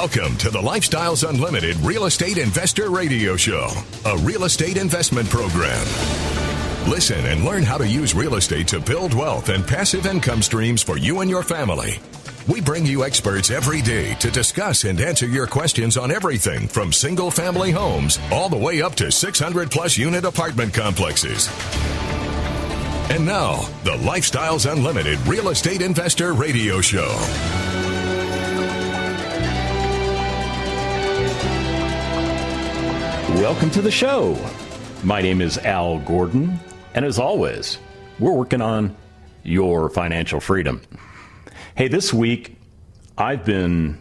Welcome to the Lifestyles Unlimited Real Estate Investor Radio Show, a real estate investment program. Listen and learn how to use real estate to build wealth and passive income streams for you and your family. We bring you experts every day to discuss and answer your questions on everything from single-family homes all the way up to 600-plus unit apartment complexes. And now, the Lifestyles Unlimited Real Estate Investor Radio Show. Welcome to the show. My name is Al Gordon, and as always, we're working on your financial freedom. Hey, this week, I've been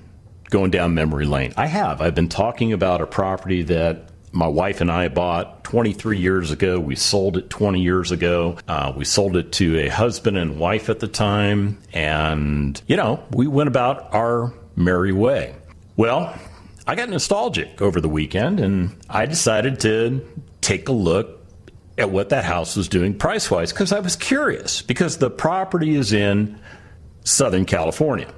going down memory lane. I've been talking about a property that my wife and I bought 23 years ago. We sold it 20 years ago. We sold it to a husband and wife at the time, and, we went about our merry way. Well, I got nostalgic over the weekend, and I decided to take a look at what that house was doing price-wise, because I was curious, because the property is in Southern California.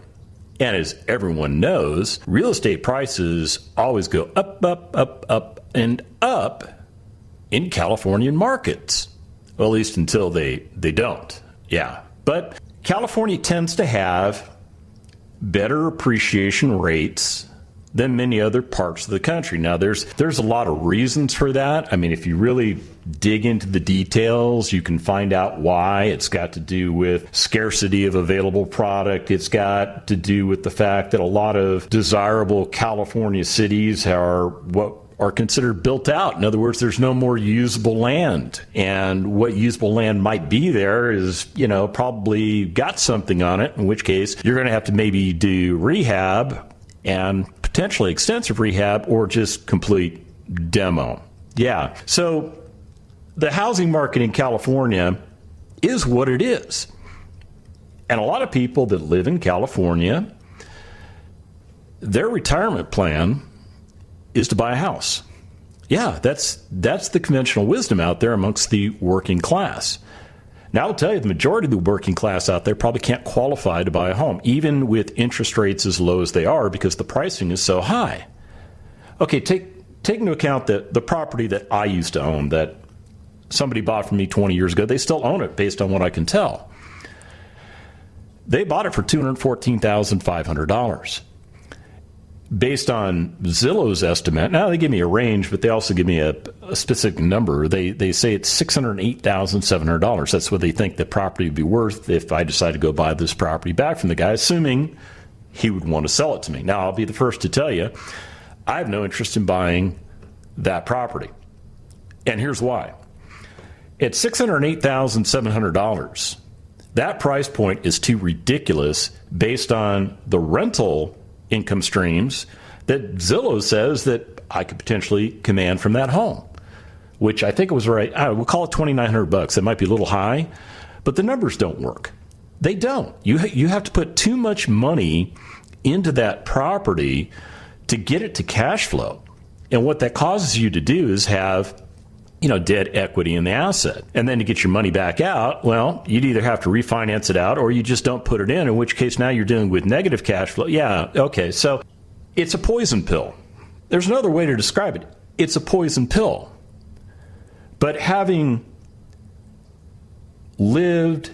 And as everyone knows, real estate prices always go up, up, up, up, and up in Californian markets. Well, at least until they don't. Yeah. But California tends to have better appreciation rates than many other parts of the country. Now, there's a lot of reasons for that. I mean, if you really dig into the details, you can find out why. It's got to do with scarcity of available product. It's got to do with the fact that a lot of desirable California cities are what are considered built out. In other words, there's no more usable land. And what usable land might be there is, probably got something on it, in which case you're going to have to maybe do rehab and potentially extensive rehab or just complete demo. Yeah. So the housing market in California is what it is. And a lot of people that live in California, their retirement plan is to buy a house. Yeah, that's the conventional wisdom out there amongst the working class. Now, I'll tell you, the majority of the working class out there probably can't qualify to buy a home, even with interest rates as low as they are, because the pricing is so high. Okay, take into account that the property that I used to own, that somebody bought from me 20 years ago, they still own it based on what I can tell. They bought it for $214,500. Based on Zillow's estimate, now they give me a range, but they also give me a specific number. They say it's $608,700. That's what they think the property would be worth if I decide to go buy this property back from the guy, assuming he would want to sell it to me. Now, I'll be the first to tell you, I have no interest in buying that property. And here's why. At $608,700, that price point is too ridiculous based on the rental income streams that Zillow says that I could potentially command from that home, which I think it was right. We'll call it $2,900. That might be a little high, but the numbers don't work. They don't. You have to put too much money into that property to get it to cash flow. And what that causes you to do is have, dead equity in the asset. And then to get your money back out, well, you'd either have to refinance it out or you just don't put it in which case now you're dealing with negative cash flow. Yeah, okay, so it's a poison pill. There's another way to describe it. It's a poison pill. But having lived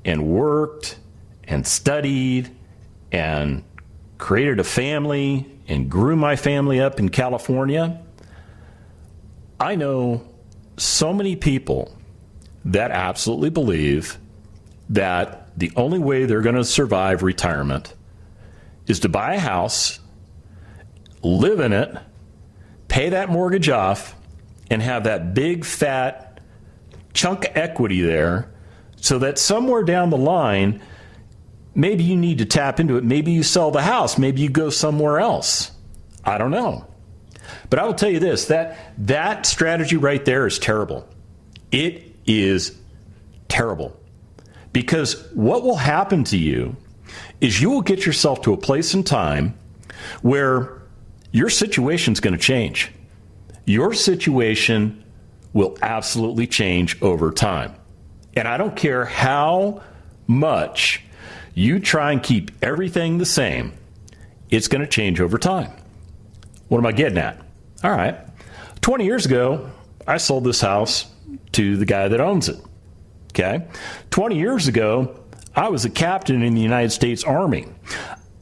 and worked and studied and created a family and grew my family up in California, I know so many people that absolutely believe that the only way they're going to survive retirement is to buy a house, live in it, pay that mortgage off, and have that big, fat chunk of equity there so that somewhere down the line, maybe you need to tap into it. Maybe you sell the house. Maybe you go somewhere else. I don't know. But I will tell you this, that strategy right there is terrible. It is terrible. Because what will happen to you is you will get yourself to a place in time where your situation is going to change. Your situation will absolutely change over time. And I don't care how much you try and keep everything the same, it's going to change over time. What am I getting at? All right. 20 years ago, I sold this house to the guy that owns it. Okay. 20 years ago, I was a captain in the United States Army.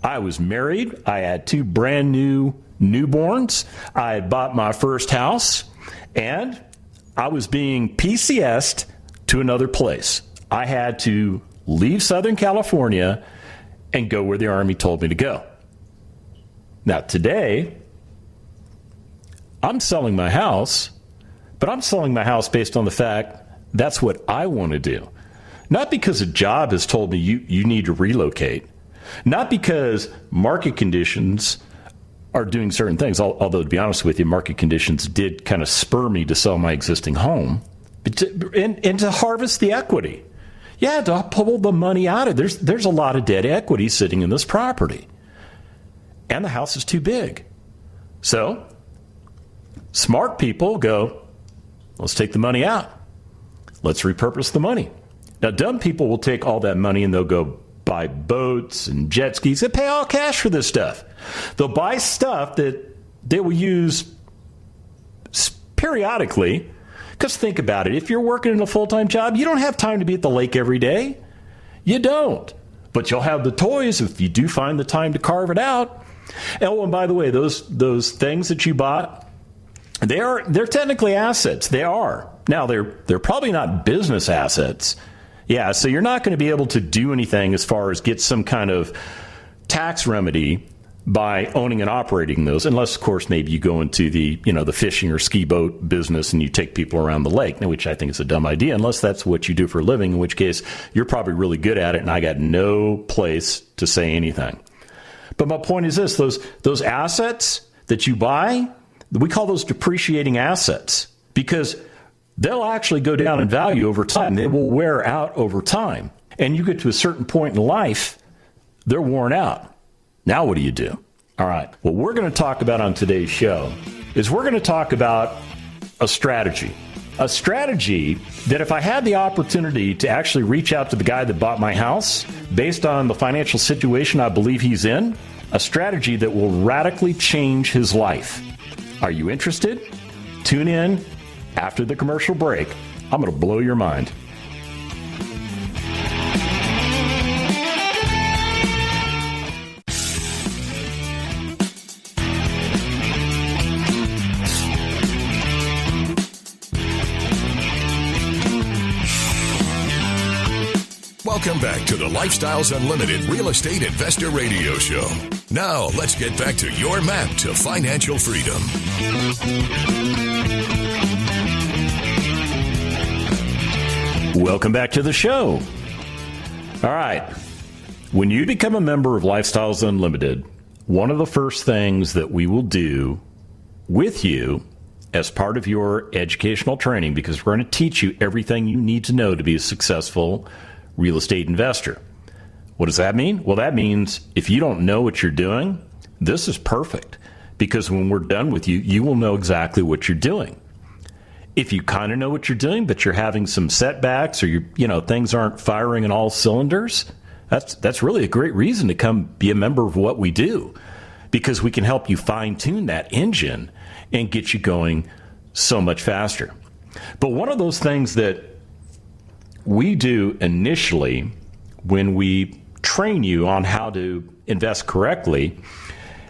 I was married. I had 2 brand new newborns. I had bought my first house, and I was being PCS'd to another place. I had to leave Southern California and go where the Army told me to go. Now, today, I'm selling my house, but I'm selling my house based on the fact that's what I want to do. Not because a job has told me you need to relocate. Not because market conditions are doing certain things, although to be honest with you, market conditions did kind of spur me to sell my existing home and to harvest the equity. Yeah, to pull the money out of it. There's a lot of dead equity sitting in this property. And the house is too big. So, smart people go, let's take the money out. Let's repurpose the money. Now, dumb people will take all that money and they'll go buy boats and jet skis and pay all cash for this stuff. They'll buy stuff that they will use periodically. Because think about it. If you're working in a full-time job, you don't have time to be at the lake every day. You don't. But you'll have the toys if you do find the time to carve it out. And by the way, those things that you bought, they're technically assets. They are. Now, they're probably not business assets. Yeah, so you're not going to be able to do anything as far as get some kind of tax remedy by owning and operating those, unless, of course, maybe you go into the fishing or ski boat business and you take people around the lake, which I think is a dumb idea, unless that's what you do for a living, in which case you're probably really good at it, and I got no place to say anything. But my point is this, those assets that you buy, we call those depreciating assets, because they'll actually go down in value over time. They will wear out over time. And you get to a certain point in life, they're worn out. Now what do you do? All right. What we're going to talk about on today's show is we're going to talk about a strategy. A strategy that if I had the opportunity to actually reach out to the guy that bought my house, based on the financial situation I believe he's in, a strategy that will radically change his life. Are you interested? Tune in after the commercial break. I'm going to blow your mind. Welcome back to the Lifestyles Unlimited Real Estate Investor Radio Show. Now, let's get back to your map to financial freedom. Welcome back to the show. All right. When you become a member of Lifestyles Unlimited, one of the first things that we will do with you as part of your educational training, because we're going to teach you everything you need to know to be a successful real estate investor. What does that mean? Well, that means if you don't know what you're doing, this is perfect, because when we're done with you, you will know exactly what you're doing. If you kind of know what you're doing, but you're having some setbacks, or things aren't firing on all cylinders, that's really a great reason to come be a member of what we do, because we can help you fine-tune that engine and get you going so much faster. But one of those things that we do initially when we train you on how to invest correctly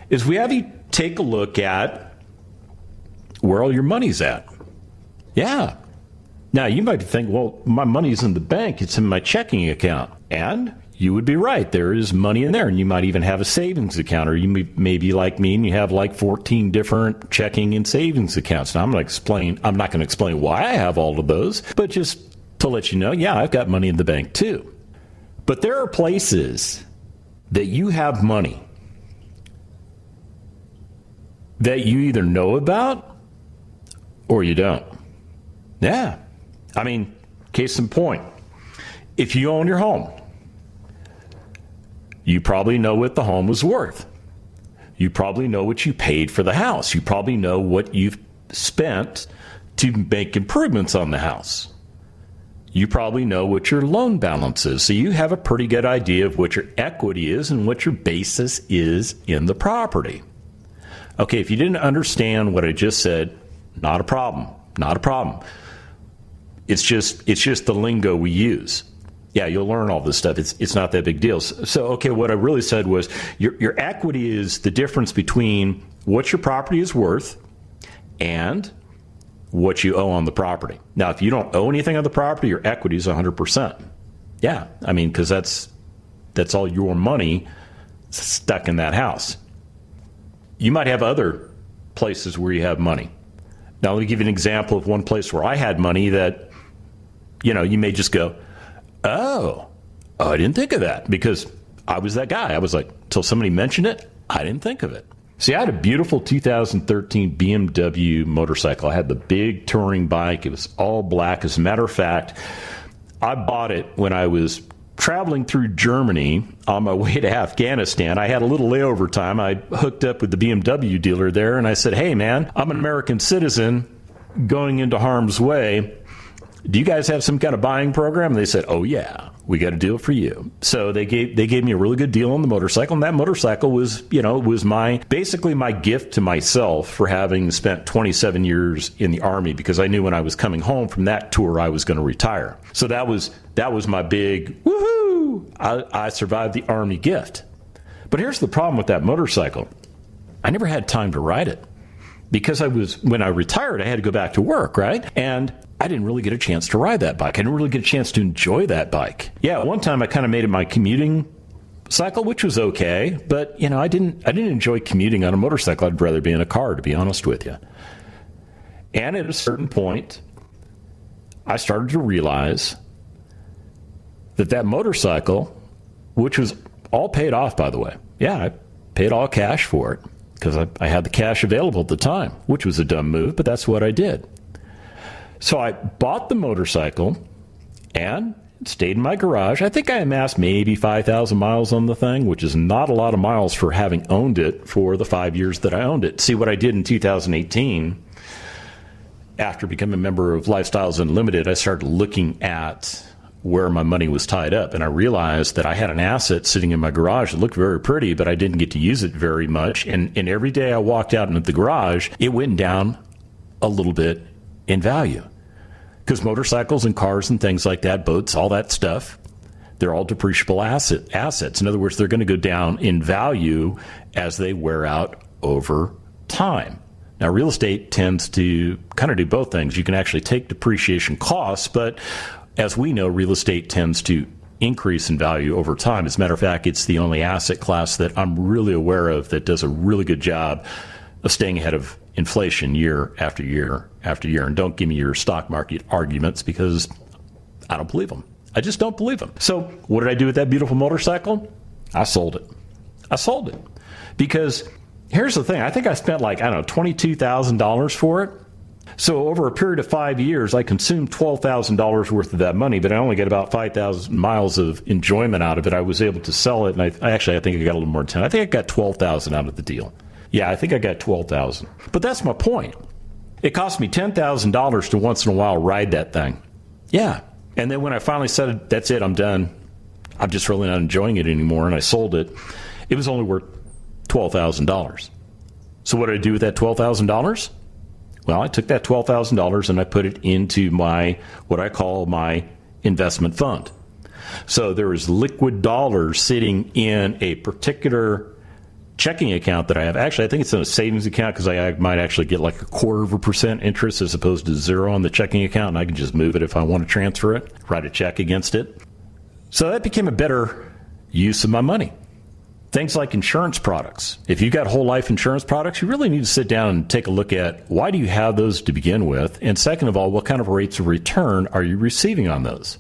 is we have you take a look at where all your money's at. Yeah. Now, you might think, well, my money's in the bank. It's in my checking account. And you would be right. There is money in there. And you might even have a savings account. Or you may be like me and you have like 14 different checking and savings accounts. Now, I'm not going to explain why I have all of those, but just to let you know, yeah, I've got money in the bank too. But there are places that you have money that you either know about or you don't. Yeah. I mean, case in point, if you own your home, you probably know what the home was worth. You probably know what you paid for the house. You probably know what you've spent to make improvements on the house. you probably know what your loan balance is. So you have a pretty good idea of what your equity is and what your basis is in the property. Okay, if you didn't understand what I just said, not a problem. Not a problem. It's just the lingo we use. Yeah, you'll learn all this stuff. It's not that big deal. So okay, what I really said was your equity is the difference between what your property is worth and what you owe on the property. Now, if you don't owe anything on the property, your equity is 100%. Yeah, I mean, because that's all your money stuck in that house. You might have other places where you have money. Now, let me give you an example of one place where I had money that, you may just go, oh, I didn't think of that, because I was that guy. I was like, until somebody mentioned it, I didn't think of it. See, I had a beautiful 2013 BMW motorcycle. I had the big touring bike. It was all black. As a matter of fact, I bought it when I was traveling through Germany on my way to Afghanistan. I had a little layover time. I hooked up with the BMW dealer there, and I said, hey, man, I'm an American citizen going into harm's way. Do you guys have some kind of buying program? And they said, oh, yeah, we got a deal for you. So they gave me a really good deal on the motorcycle. And that motorcycle was, was basically my gift to myself for having spent 27 years in the Army, because I knew when I was coming home from that tour, I was going to retire. So that was my big woohoo. I survived the Army gift. But here's the problem with that motorcycle. I never had time to ride it, because when I retired, I had to go back to work, right? And I didn't really get a chance to ride that bike. I didn't really get a chance to enjoy that bike. Yeah, one time I kind of made it my commuting cycle, which was okay, but I didn't enjoy commuting on a motorcycle. I'd rather be in a car, to be honest with you. And at a certain point, I started to realize that motorcycle, which was all paid off, by the way. Yeah, I paid all cash for it, because I had the cash available at the time, which was a dumb move, but that's what I did. So I bought the motorcycle and it stayed in my garage. I think I amassed maybe 5,000 miles on the thing, which is not a lot of miles for having owned it for the 5 years that I owned it. See, what I did in 2018, after becoming a member of Lifestyles Unlimited, I started looking at where my money was tied up. And I realized that I had an asset sitting in my garage that looked very pretty, but I didn't get to use it very much. And every day I walked out into the garage, it went down a little bit in value. Because motorcycles and cars and things like that, boats, all that stuff, they're all depreciable assets. In other words, they're going to go down in value as they wear out over time. Now, real estate tends to kind of do both things. You can actually take depreciation costs, but as we know, real estate tends to increase in value over time. As a matter of fact, it's the only asset class that I'm really aware of that does a really good job of staying ahead of inflation year after year after year. And don't give me your stock market arguments, because I don't believe them. I just don't believe them. So what did I do with that beautiful motorcycle? I sold it. Because here's the thing. I think I spent $22,000 for it. So over a period of 5 years, I consumed $12,000 worth of that money, but I only got about 5,000 miles of enjoyment out of it. I was able to sell it, and I think I got a little more than 10. I think I got 12,000 out of the deal. Yeah, I think I got 12,000. But that's my point. It cost me $10,000 to once in a while ride that thing. Yeah. And then when I finally said, that's it, I'm done, I'm just really not enjoying it anymore, and I sold it, it was only worth $12,000. So what did I do with that $12,000? Well, I took that $12,000 and I put it into what I call my investment fund. So there is liquid dollars sitting in a particular checking account that I have. Actually, I think it's in a savings account, because I might actually get like 0.25% interest as opposed to zero on the checking account, and I can just move it if I want to transfer it, write a check against it. So that became a better use of my money. Things like insurance products. If you've got whole life insurance products, you really need to sit down and take a look at, why do you have those to begin with? And second of all, what kind of rates of return are you receiving on those?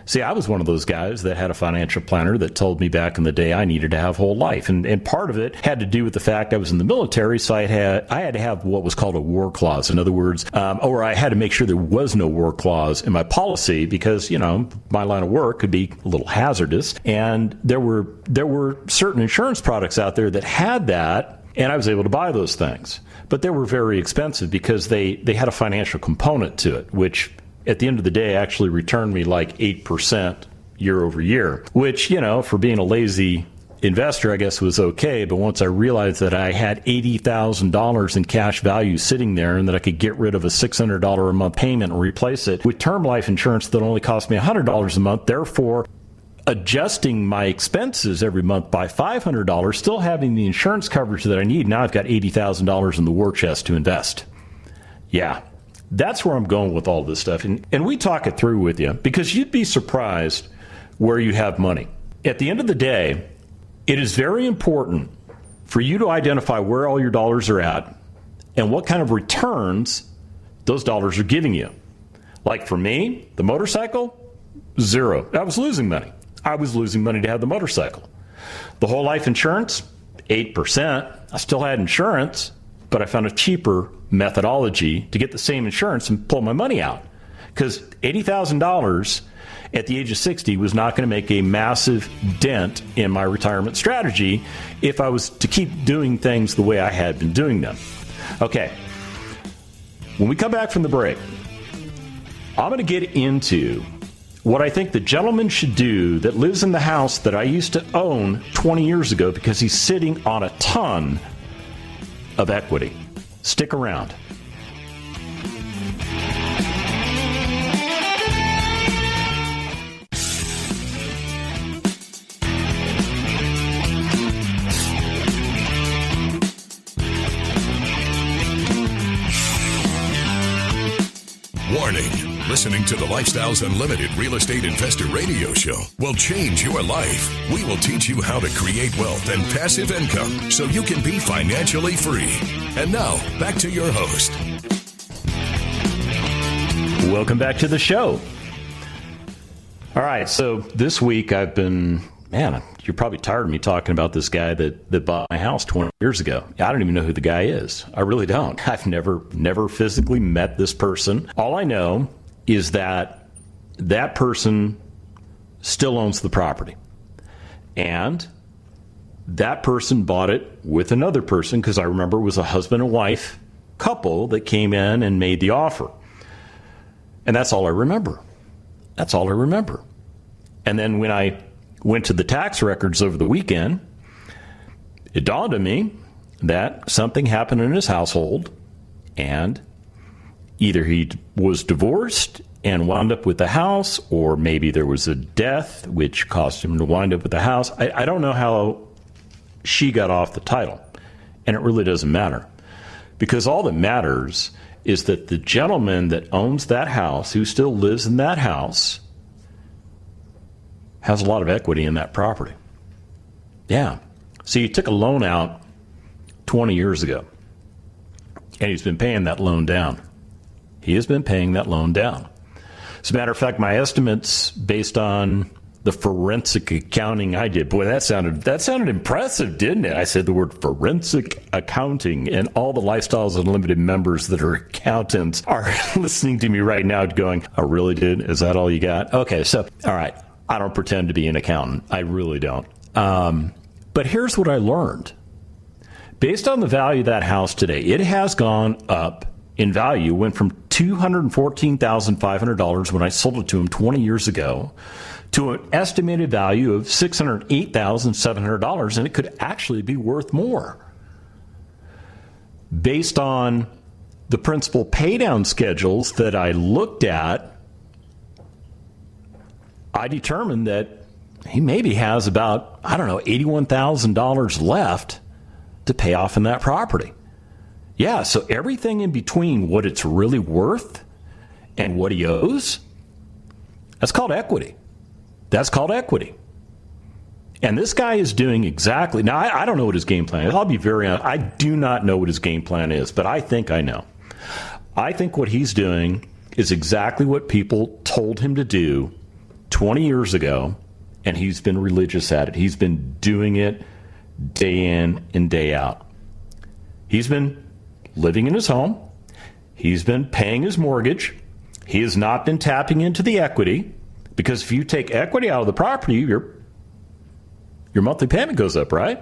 See, I was one of those guys that had a financial planner that told me back in the day I needed to have whole life. And part of it had to do with the fact I was in the military, so I had to have what was called a war clause. In other words, or I had to make sure there was no war clause in my policy, because, my line of work could be a little hazardous. And there were certain insurance products out there that had that, and I was able to buy those things. But they were very expensive because they had a financial component to it, which at the end of the day actually returned me like 8% year over year, which, for being a lazy investor, I guess was okay. But once I realized that I had $80,000 in cash value sitting there and that I could get rid of a $600 a month payment and replace it with term life insurance that only cost me $100 a month, therefore adjusting my expenses every month by $500, still having the insurance coverage that I need, now I've got $80,000 in the war chest to invest. Yeah, that's where I'm going with all this stuff. And we talk it through with you because you'd be surprised where you have money. At the end of the day, it is very important for you to identify where all your dollars are at and what kind of returns those dollars are giving you. Like for me, the motorcycle, 0. I was losing money. I was losing money to have the motorcycle. The whole life insurance, 8%. I still had insurance, but I found a cheaper methodology to get the same insurance and pull my money out. Because $80,000 at the age of 60 was not going to make a massive dent in my retirement strategy if I was to keep doing things the way I had been doing them. Okay, when we come back from the break, I'm going to get into what I think the gentleman should do that lives in the house that I used to own 20 years ago because he's sitting on a ton of equity. Stick around. Warning. Listening to the Lifestyles Unlimited Real Estate Investor Radio Show will change your life. We will teach you how to create wealth and passive income so you can be financially free. And now, back to your host. Welcome back to the show. All right, so this week I've been, you're probably tired of me talking about this guy that bought my house 20 years ago. I don't even know who the guy is. I really don't. I've never physically met this person. All I know is that person still owns the property. And that person bought it with another person because I remember it was a husband and wife couple that came in and made the offer. And that's all I remember. That's all I remember. And then when I went to the tax records over the weekend, it dawned on me that something happened in his household, and either he was divorced and wound up with the house, or maybe there was a death which caused him to wind up with the house. I don't know how she got off the title, and it really doesn't matter, because all that matters is that the gentleman that owns that house, who still lives in that house, has a lot of equity in that property. Yeah. So you took a loan out 20 years ago, and he's been paying that loan down. He has been paying that loan down. As a matter of fact, my estimates based on the forensic accounting I did, boy, that sounded impressive, didn't it? I said the word forensic accounting, and all the Lifestyles Unlimited members that are accountants are listening to me right now going, oh, really, dude? Is that all you got? Okay, so, all right. I don't pretend to be an accountant. I really don't. But here's what I learned. Based on the value of that house today, it has gone up in value, went from $214,500 when I sold it to him 20 years ago to an estimated value of $608,700, and it could actually be worth more. Based on the principal paydown schedules that I looked at, I determined that he maybe has about, $81,000 left to pay off in that property. Yeah, so everything in between what it's really worth and what he owes, that's called equity. That's called equity. And this guy is doing exactly, now I don't know what his game plan is. I'll be very honest. I do not know what his game plan is, but I think I know. I think what he's doing is exactly what people told him to do 20 years ago, and he's been religious at it. He's been doing it day in and day out. He's been living in his home. He's been paying his mortgage. He has not been tapping into the equity, because if you take equity out of the property, your monthly payment goes up, right?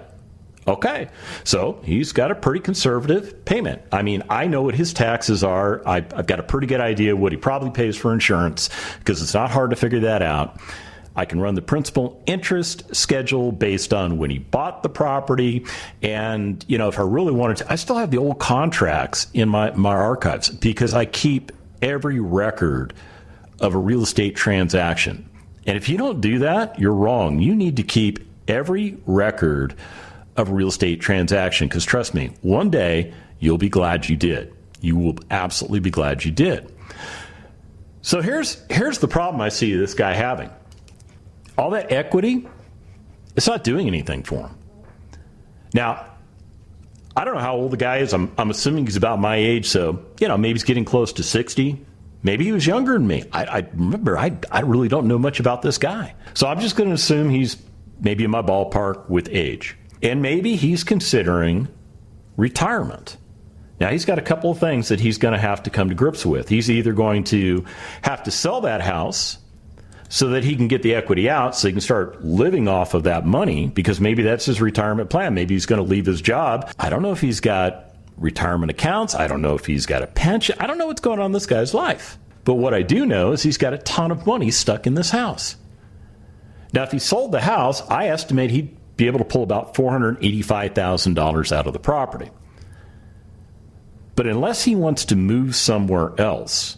Okay, so he's got a pretty conservative payment. I mean, I know what his taxes are. I've got a pretty good idea what he probably pays for insurance because it's not hard to figure that out. I can run the principal interest schedule based on when he bought the property. And, if I really wanted to, I still have the old contracts in my archives because I keep every record of a real estate transaction. And if you don't do that, you're wrong. You need to keep every record of a real estate transaction because trust me, one day you'll be glad you did. You will absolutely be glad you did. So here's the problem I see this guy having. All that equity, it's not doing anything for him. Now, I don't know how old the guy is. I'm assuming he's about my age, so, maybe he's getting close to 60. Maybe he was younger than me. I remember, I really don't know much about this guy. So I'm just going to assume he's maybe in my ballpark with age. And maybe he's considering retirement. Now, he's got a couple of things that he's going to have to come to grips with. He's either going to have to sell that house so that he can get the equity out so he can start living off of that money because maybe that's his retirement plan. Maybe he's going to leave his job. I don't know if he's got retirement accounts. I don't know if he's got a pension. I don't know what's going on in this guy's life. But what I do know is he's got a ton of money stuck in this house. Now, if he sold the house, I estimate he'd be able to pull about $485,000 out of the property. But unless he wants to move somewhere else,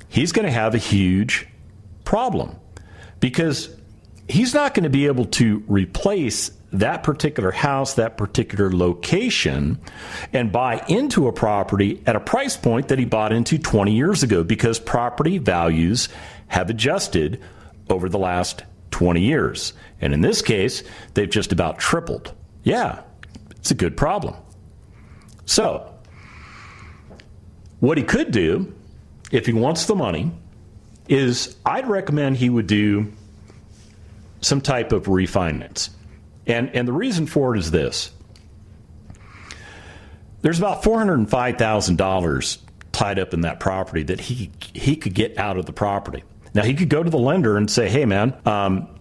he's going to have a huge problem because he's not going to be able to replace that particular house, that particular location, and buy into a property at a price point that he bought into 20 years ago because property values have adjusted over the last 20 years. And in this case, they've just about tripled. Yeah, it's a good problem. So, what he could do, if he wants the money, is I'd recommend he would do some type of refinance. And the reason for it is this. There's about $405,000 tied up in that property that he could get out of the property. Now, he could go to the lender and say, hey, man,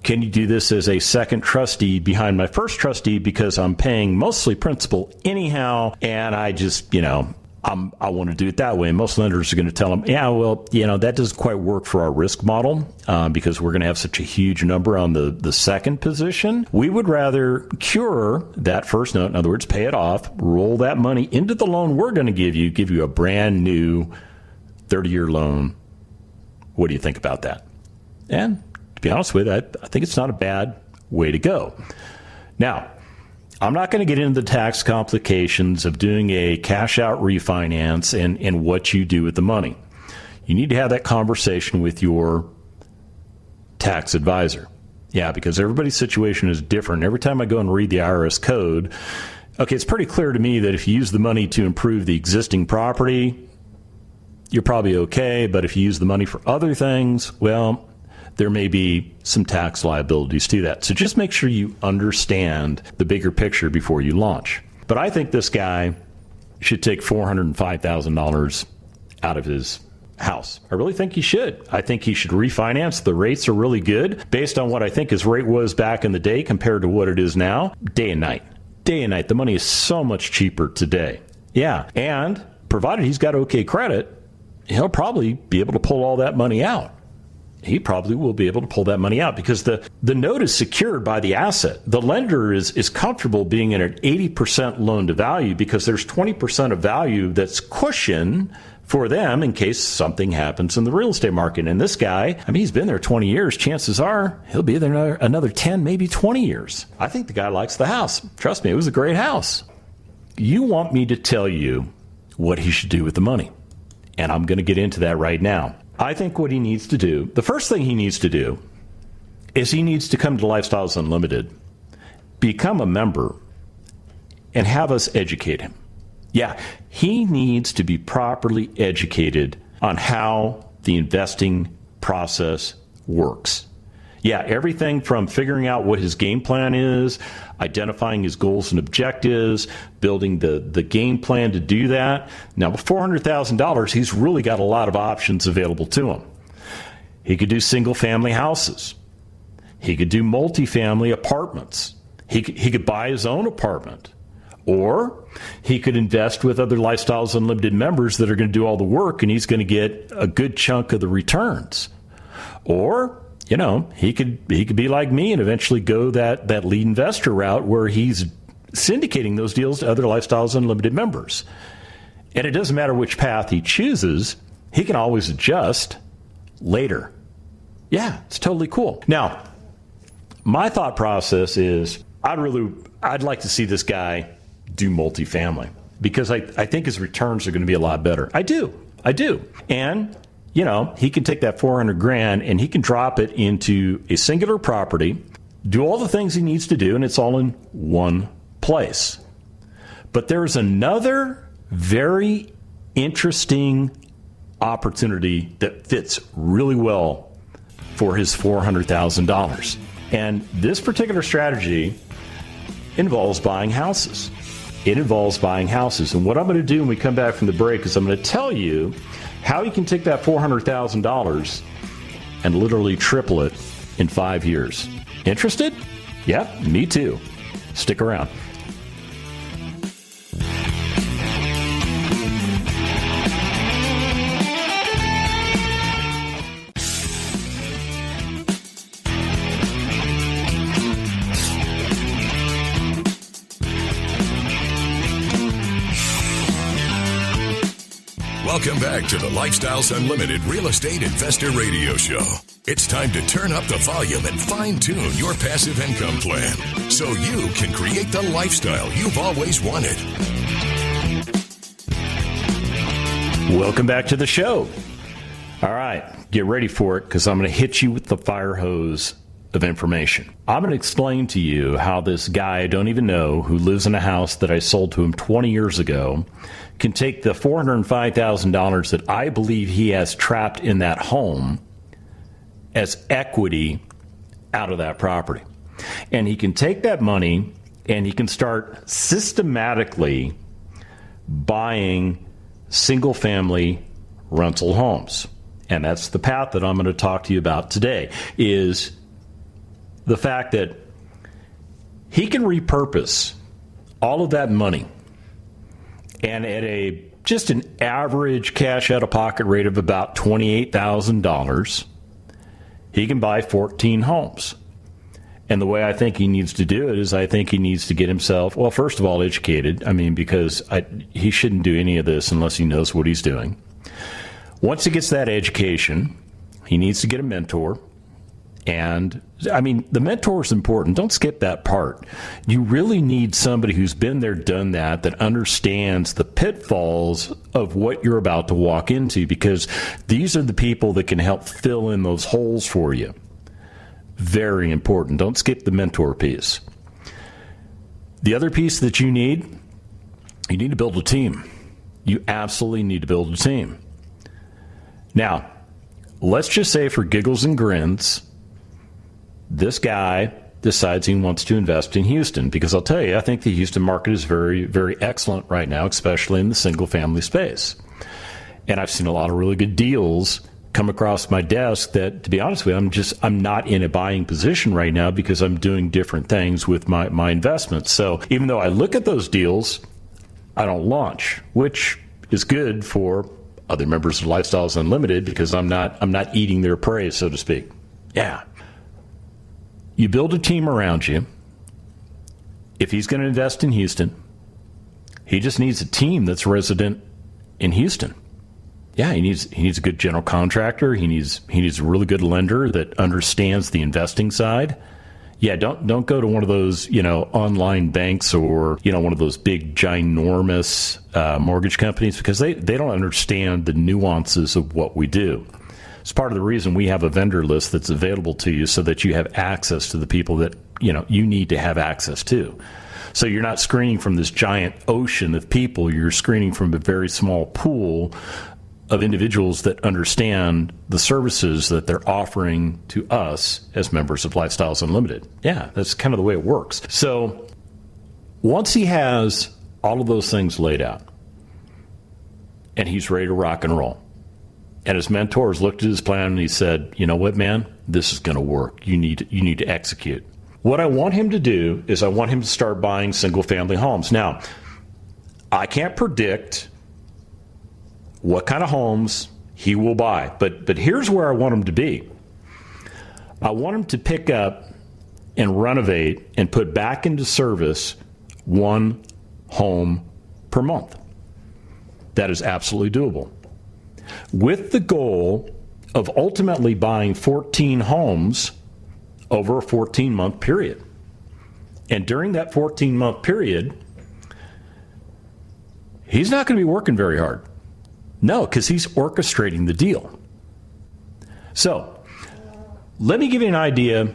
can you do this as a second trustee behind my first trustee because I'm paying mostly principal anyhow, and I just, I want to do it that way. And most lenders are going to tell them, yeah, well, that doesn't quite work for our risk model because we're going to have such a huge number on the second position. We would rather cure that first note. In other words, pay it off, roll that money into the loan we're going to give you a brand new 30-year loan. What do you think about that? And to be honest with you, I think it's not a bad way to go. Now, I'm not going to get into the tax complications of doing a cash-out refinance and what you do with the money. You need to have that conversation with your tax advisor. Yeah, because everybody's situation is different. Every time I go and read the IRS code, okay, it's pretty clear to me that if you use the money to improve the existing property, you're probably okay. But if you use the money for other things, well, there may be some tax liabilities to that. So just make sure you understand the bigger picture before you launch. But I think this guy should take $405,000 out of his house. I really think he should. I think he should refinance. The rates are really good based on what I think his rate was back in the day compared to what it is now. Day and night. Day and night. The money is so much cheaper today. Yeah. And provided he's got okay credit, he'll probably be able to pull all that money out. He probably will be able to pull that money out because the note is secured by the asset. The lender is comfortable being in an 80% loan to value because there's 20% of value that's cushion for them in case something happens in the real estate market. And this guy, he's been there 20 years. Chances are he'll be there another 10, maybe 20 years. I think the guy likes the house. Trust me, it was a great house. You want me to tell you what he should do with the money. And I'm going to get into that right now. I think what he needs to do, the first thing he needs to do is he needs to come to Lifestyles Unlimited, become a member, and have us educate him. Yeah, he needs to be properly educated on how the investing process works. Yeah, everything from figuring out what his game plan is, identifying his goals and objectives, building the game plan to do that. Now, with $400,000, he's really got a lot of options available to him. He could do single-family houses. He could do multifamily apartments. He could buy his own apartment. Or he could invest with other Lifestyles Unlimited members that are going to do all the work, and he's going to get a good chunk of the returns. Or, he could be like me and eventually go that lead investor route where he's syndicating those deals to other Lifestyles Unlimited members. And it doesn't matter which path he chooses, he can always adjust later. Yeah, it's totally cool. Now, my thought process is I'd like to see this guy do multifamily because I think his returns are going to be a lot better. I do. And, he can take that $400,000 and he can drop it into a singular property, do all the things he needs to do, and it's all in one place. But there's another very interesting opportunity that fits really well for his $400,000. And this particular strategy involves buying houses. And what I'm going to do when we come back from the break is I'm going to tell you how you can take that $400,000 and literally triple it in 5 years. Interested? Yep, me too. Stick around. Welcome back to the Lifestyles Unlimited Real Estate Investor Radio Show. It's time to turn up the volume and fine-tune your passive income plan so you can create the lifestyle you've always wanted. Welcome back to the show. All right, get ready for it because I'm going to hit you with the fire hose of information. I'm going to explain to you how this guy I don't even know who lives in a house that I sold to him 20 years ago can take the $405,000 that I believe he has trapped in that home as equity out of that property. And he can take that money and he can start systematically buying single-family rental homes. And that's the path that I'm going to talk to you about today, is the fact that he can repurpose all of that money, and at just an average cash out-of-pocket rate of about $28,000, he can buy 14 homes. And the way I think he needs to do it is I think he needs to get himself, well, first of all, educated. Because he shouldn't do any of this unless he knows what he's doing. Once he gets that education, he needs to get a mentor. And, the mentor is important. Don't skip that part. You really need somebody who's been there, done that understands the pitfalls of what you're about to walk into, because these are the people that can help fill in those holes for you. Very important. Don't skip the mentor piece. The other piece that you need to build a team. You absolutely need to build a team. Now, let's just say for giggles and grins, this guy decides he wants to invest in Houston, because I'll tell you, I think the Houston market is very, very excellent right now, especially in the single-family space. And I've seen a lot of really good deals come across my desk that, to be honest with you, I'm not in a buying position right now because I'm doing different things with my investments. So even though I look at those deals, I don't launch, which is good for other members of Lifestyles Unlimited because I'm not eating their prey, so to speak. Yeah. You build a team around you. If he's going to invest in Houston, he just needs a team that's resident in Houston. Yeah, he needs a good general contractor. He needs a really good lender that understands the investing side. Yeah, don't go to one of those, online banks or, one of those big, ginormous mortgage companies, because they don't understand the nuances of what we do. It's part of the reason we have a vendor list that's available to you so that you have access to the people that, you need to have access to. So you're not screening from this giant ocean of people. You're screening from a very small pool of individuals that understand the services that they're offering to us as members of Lifestyles Unlimited. Yeah, that's kind of the way it works. So once he has all of those things laid out and he's ready to rock and roll, and his mentors looked at his plan and he said, you know what, man, this is going to work. You need to execute. What I want him to do is I want him to start buying single-family homes. Now, I can't predict what kind of homes he will buy, but here's where I want him to be. I want him to pick up and renovate and put back into service one home per month. That is absolutely doable. With the goal of ultimately buying 14 homes over a 14-month period. And during that 14-month period, he's not going to be working very hard. No, because he's orchestrating the deal. So, let me give you an idea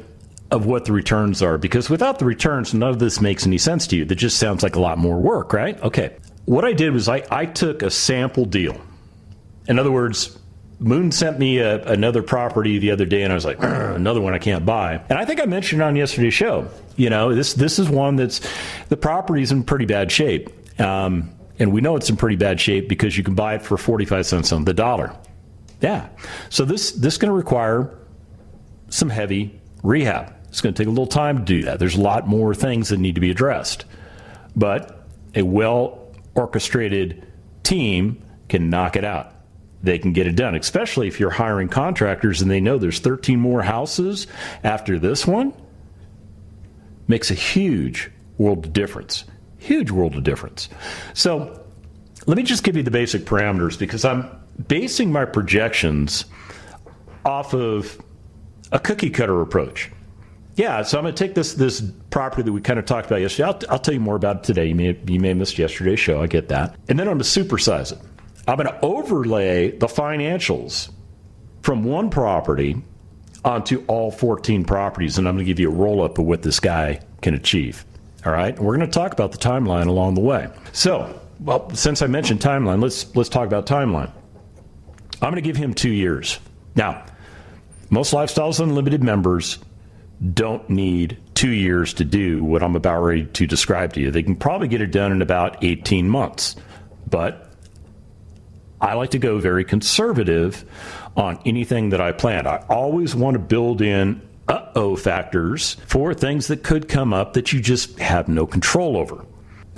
of what the returns are, because without the returns, none of this makes any sense to you. That just sounds like a lot more work, right? Okay. What I did was I took a sample deal. In other words, Moon sent me another property the other day, and I was like, another one I can't buy. And I think I mentioned on yesterday's show, this is one that's, the property's in pretty bad shape. And we know it's in pretty bad shape because you can buy it for 45 cents on the dollar. Yeah. So this is going to require some heavy rehab. It's going to take a little time to do that. There's a lot more things that need to be addressed. But a well-orchestrated team can knock it out. They can get it done, especially if you're hiring contractors and they know there's 13 more houses after this one. Makes a huge world of difference. Huge world of difference. So let me just give you the basic parameters, because I'm basing my projections off of a cookie cutter approach. Yeah, so I'm going to take this property that we kind of talked about yesterday. I'll tell you more about it today. You may have missed yesterday's show. I get that. And then I'm going to supersize it. I'm going to overlay the financials from one property onto all 14 properties, and I'm going to give you a roll-up of what this guy can achieve. All right? We're going to talk about the timeline along the way. So, well, since I mentioned timeline, let's talk about timeline. I'm going to give him 2 years. Now, most Lifestyles Unlimited members don't need 2 years to do what I'm about ready to describe to you. They can probably get it done in about 18 months. But I like to go very conservative on anything that I plan. I always want to build in factors for things that could come up that you just have no control over.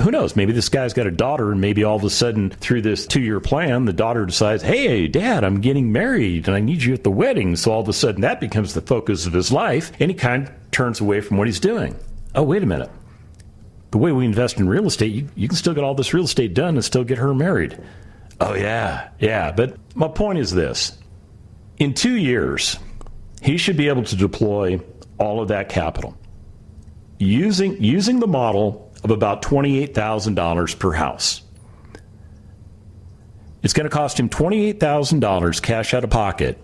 Who knows? Maybe this guy's got a daughter, and maybe all of a sudden through this 2-year plan, the daughter decides, hey, Dad, I'm getting married and I need you at the wedding. So all of a sudden that becomes the focus of his life, and he kind of turns away from what he's doing. Oh, wait a minute. The way we invest in real estate, you can still get all this real estate done and still get her married. Oh, yeah. But my point is this. In 2 years, he should be able to deploy all of that capital using the model of about $28,000 per house. It's going to cost him $28,000 cash out of pocket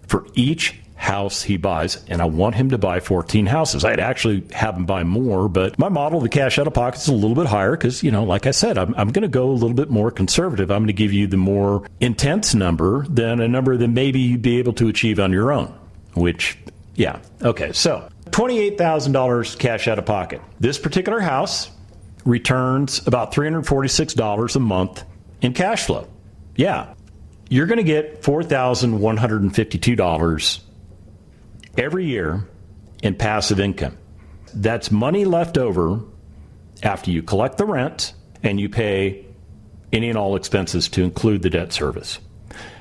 for each house he buys, and I want him to buy 14 houses. I'd actually have him buy more, but my model, the cash out of pocket, is a little bit higher because, like I said, I'm going to go a little bit more conservative. I'm going to give you the more intense number than a number that maybe you'd be able to achieve on your own, which, yeah. Okay, so $28,000 cash out of pocket. This particular house returns about $346 a month in cash flow. Yeah, you're going to get $4,152 every year in passive income. That's money left over after you collect the rent and you pay any and all expenses to include the debt service.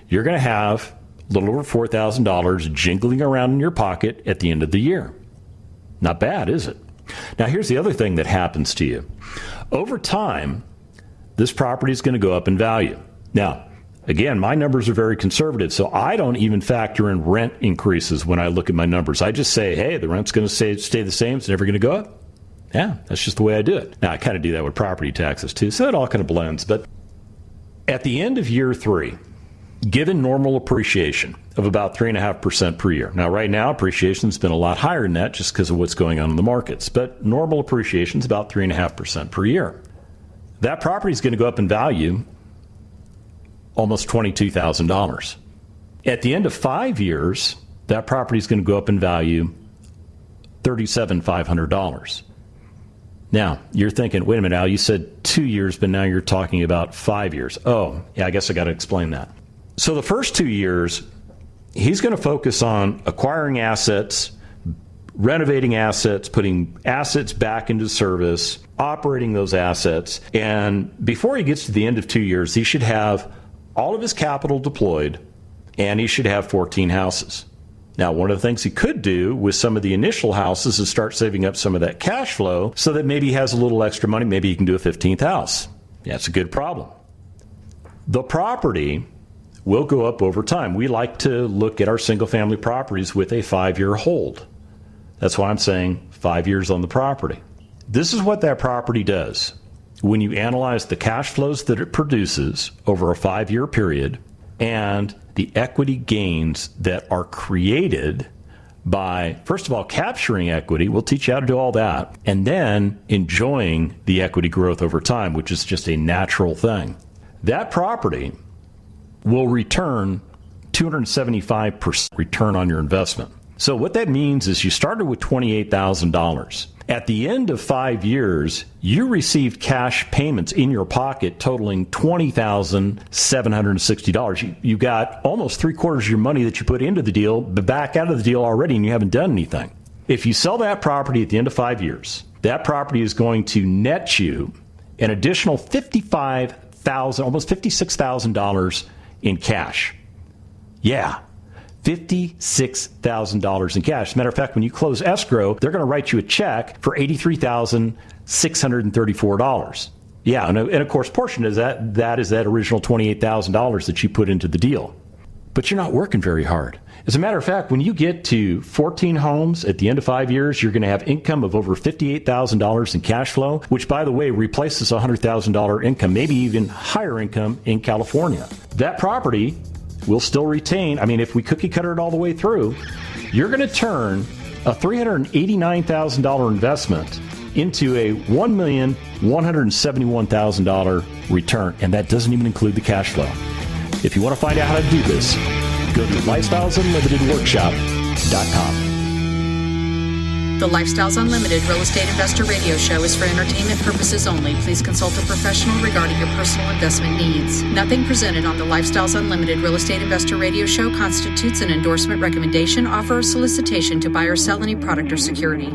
You're going to have a little over $4,000 jingling around in your pocket at the end of the year. Not bad, is it? Now, here's the other thing that happens to you. Over time, this property is going to go up in value. Now, again, my numbers are very conservative, so I don't even factor in rent increases when I look at my numbers. I just say, hey, the rent's going to stay the same. It's never going to go up. Yeah, that's just the way I do it. Now, I kind of do that with property taxes, too, so it all kind of blends. But at the end of year 3, given normal appreciation of about 3.5% per year. Now, right now, appreciation's been a lot higher than that just because of what's going on in the markets. But normal appreciation's about 3.5% per year. That property is going to go up in value almost $22,000. At the end of 5 years, that property is going to go up in value $37,500. Now, you're thinking, wait a minute, Al, you said 2 years, but now you're talking about 5 years. Oh, yeah, I guess I got to explain that. So the first 2 years, he's going to focus on acquiring assets, renovating assets, putting assets back into service, operating those assets. And before he gets to the end of 2 years, he should have all of his capital deployed, and he should have 14 houses. Now, one of the things he could do with some of the initial houses is start saving up some of that cash flow so that maybe he has a little extra money. Maybe he can do a 15th house. Yeah, it's a good problem. The property will go up over time. We like to look at our single-family properties with a 5-year hold. That's why I'm saying 5 years on the property. This is what that property does. When you analyze the cash flows that it produces over a 5-year period and the equity gains that are created by, first of all, capturing equity, we'll teach you how to do all that, and then enjoying the equity growth over time, which is just a natural thing. That property will return 275% return on your investment. So what that means is you started with $28,000. At the end of 5 years, you received cash payments in your pocket totaling $20,760. You got almost 3/4 of your money that you put into the deal back out of the deal already, and you haven't done anything. If you sell that property at the end of 5 years, that property is going to net you an additional $55,000, almost $56,000 in cash. Yeah. $56,000 in cash. As a matter of fact, when you close escrow, they're going to write you a check for $83,634. Yeah, and of course, portion of that is that original $28,000 that you put into the deal. But you're not working very hard. As a matter of fact, when you get to 14 homes at the end of 5 years, you're going to have income of over $58,000 in cash flow, which, by the way, replaces $100,000 income, maybe even higher income in California. That property will still retain, if we cookie cutter it all the way through, you're going to turn a $389,000 investment into a $1,171,000 return, and that doesn't even include the cash flow. If you want to find out how to do this, go to LifestylesUnlimitedWorkshop.com. The Lifestyles Unlimited Real Estate Investor Radio Show is for entertainment purposes only. Please consult a professional regarding your personal investment needs. Nothing presented on the Lifestyles Unlimited Real Estate Investor Radio Show constitutes an endorsement, recommendation, offer, or solicitation to buy or sell any product or security.